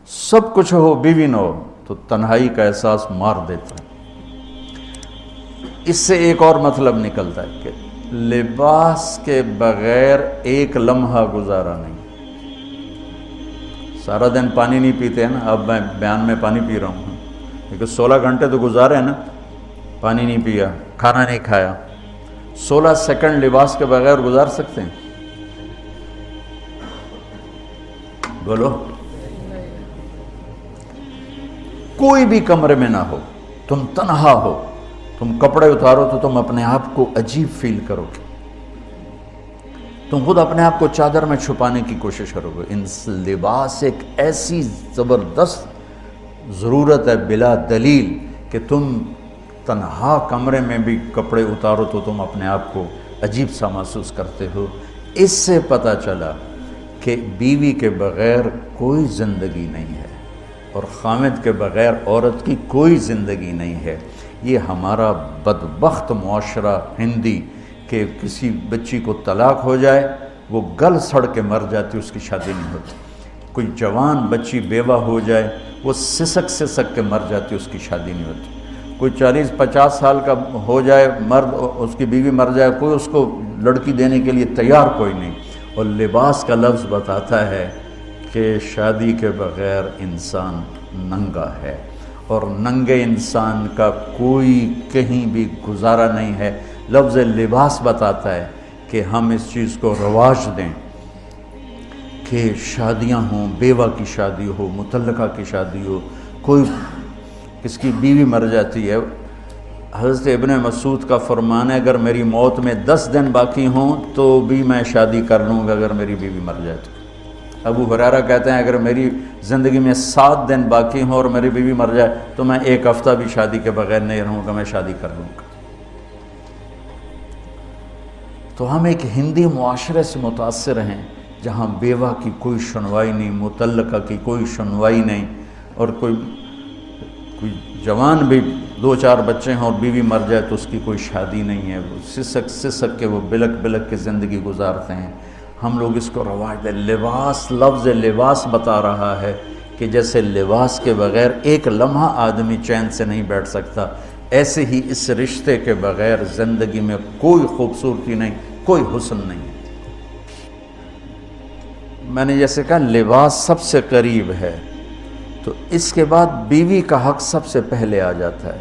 سب کچھ ہو بیوی نہ ہو تو تنہائی کا احساس مار دیتا ہے۔ اس سے ایک اور مطلب نکلتا ہے کہ لباس کے بغیر ایک لمحہ گزارا نہیں۔ سارا دن پانی نہیں پیتے ہیں نا، اب میں بیان میں پانی پی رہا ہوں، لیکن 16 گھنٹے تو گزارے ہیں نا، پانی نہیں پیا، کھانا نہیں کھایا، 16 سیکنڈ لباس کے بغیر گزار سکتے ہیں؟ بولو۔ کوئی بھی کمرے میں نہ ہو، تم تنہا ہو، تم کپڑے اتارو تو تم اپنے آپ کو عجیب فیل کرو گے، تم خود اپنے آپ کو چادر میں چھپانے کی کوشش کرو گے۔ ان لباس ایک ایسی زبردست ضرورت ہے بلا دلیل کہ تم تنہا کمرے میں بھی کپڑے اتارو تو تم اپنے آپ کو عجیب سا محسوس کرتے ہو۔ اس سے پتہ چلا کہ بیوی کے بغیر کوئی زندگی نہیں ہے اور خامد کے بغیر عورت کی کوئی زندگی نہیں ہے۔ یہ ہمارا بدبخت معاشرہ ہندی کہ کسی بچی کو طلاق ہو جائے وہ گل سڑ کے مر جاتی، اس کی شادی نہیں ہوتی۔ کوئی جوان بچی بیوہ ہو جائے وہ سسک سسک کے مر جاتی، اس کی شادی نہیں ہوتی۔ کوئی 40-50 سال کا ہو جائے مرد، اس کی بیوی مر جائے، کوئی اس کو لڑکی دینے کے لیے تیار کوئی نہیں۔ اور لباس کا لفظ بتاتا ہے کہ شادی کے بغیر انسان ننگا ہے، اور ننگے انسان کا کوئی کہیں بھی گزارا نہیں ہے۔ لفظ لباس بتاتا ہے کہ ہم اس چیز کو رواج دیں کہ شادیاں ہوں، بیوہ کی شادی ہو، مطلقہ کی شادی ہو، کوئی کس کی بیوی مر جاتی ہے۔ حضرت ابن مسعود کا فرمان ہے اگر میری موت میں 10 دن باقی ہوں تو بھی میں شادی کر لوں گا اگر میری بیوی مر جائے تو۔ ابو ہریرہ کہتے ہیں اگر میری زندگی میں 7 دن باقی ہوں اور میری بیوی مر جائے تو میں 1 ہفتہ بھی شادی کے بغیر نہیں رہوں گا، میں شادی کر لوں گا۔ تو ہم ایک ہندی معاشرے سے متاثر ہیں جہاں بیوہ کی کوئی سنوائی نہیں، مطلقہ کی کوئی سنوائی نہیں، اور کوئی جوان بھی 2-4 بچے ہیں اور بیوی مر جائے تو اس کی کوئی شادی نہیں ہے، وہ سسک سسک کے وہ بلک بلک کے زندگی گزارتے ہیں۔ ہم لوگ اس کو رواج دیں۔ لباس، لفظ لباس بتا رہا ہے کہ جیسے لباس کے بغیر ایک لمحہ آدمی چین سے نہیں بیٹھ سکتا، ایسے ہی اس رشتے کے بغیر زندگی میں کوئی خوبصورتی نہیں، کوئی حسن نہیں۔ میں نے جیسے کہا لباس سب سے قریب ہے، تو اس کے بعد بیوی کا حق سب سے پہلے آ جاتا ہے۔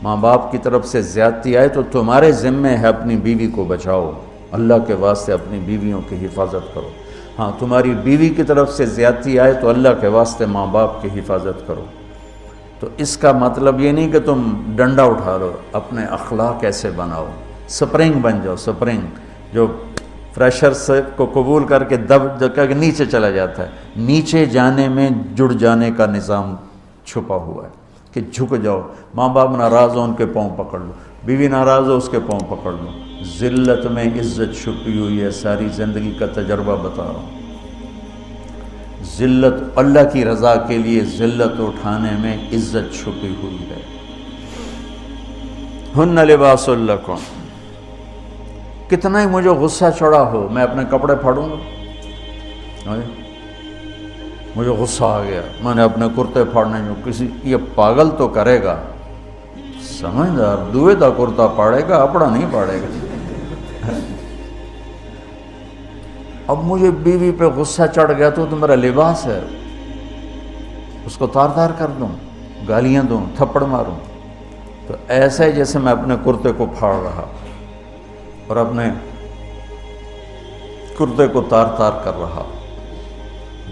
ماں باپ کی طرف سے زیادتی آئے تو تمہارے ذمے ہے اپنی بیوی کو بچاؤ، اللہ کے واسطے اپنی بیویوں کی حفاظت کرو۔ ہاں تمہاری بیوی کی طرف سے زیادتی آئے تو اللہ کے واسطے ماں باپ کی حفاظت کرو۔ تو اس کا مطلب یہ نہیں کہ تم ڈنڈا اٹھا لو، اپنے اخلاق ایسے بناؤ، سپرنگ بن جاؤ، سپرنگ جو فریشر سے کو قبول کر کے دب کر کے نیچے چلا جاتا ہے۔ نیچے جانے میں جڑ جانے کا نظام چھپا ہوا ہے کہ جھک جاؤ، ماں باپ ناراض ہو ان کے پاؤں پکڑ لو، بیوی ناراض ہو اس کے پاؤں پکڑ لو۔ ذلت میں عزت چھپی ہوئی ہے، ساری زندگی کا تجربہ بتا رہا ہوں۔ ذلت، اللہ کی رضا کے لیے ذلت اٹھانے میں عزت چھپی ہوئی ہے۔ ہن لباس لکم، کتنا ہی مجھے غصہ چڑھا ہو میں اپنے کپڑے پھاڑوں گا، مجھے غصہ آ گیا میں نے اپنے کرتے پھاڑنے میں، کسی یہ پاگل تو کرے گا، سمجھدار دوئے دا کرتا پاڑے گا، اپنا نہیں پاڑے گا۔ اب مجھے بیوی پہ غصہ چڑھ گیا تو میرا لباس ہے، اس کو تار تار کر دوں، گالیاں دوں، تھپڑ ماروں، تو ایسا ہی جیسے میں اپنے کرتے کو پھاڑ رہا اور اپنے کرتے کو تار تار کر رہا۔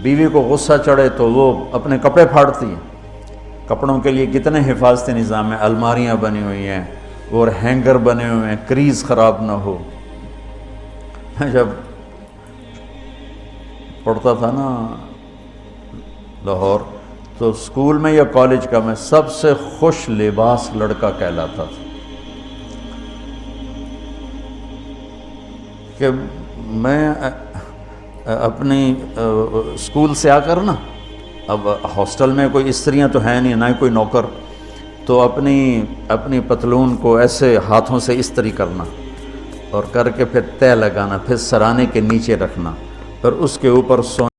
بیوی کو غصہ چڑھے تو وہ اپنے کپڑے پھاڑتی ہیں۔ کپڑوں کے لیے کتنے حفاظتی نظام ہیں، الماریاں بنی ہوئی ہیں اور ہینگر بنے ہوئے ہیں، کریز خراب نہ ہو۔ جب پڑھتا تھا نا لاہور تو اسکول میں یا کالج کا میں سب سے خوش لباس لڑکا کہلاتا تھا، کہ میں اپنی اسکول سے آ کر نا، اب ہاسٹل میں کوئی استریاں تو ہیں نہیں، نہ ہی کوئی نوکر، تو اپنی پتلون کو ایسے ہاتھوں سے استری کرنا اور کر کے پھر تہ لگانا، پھر سرانے کے نیچے رکھنا، پھر اس کے اوپر سونے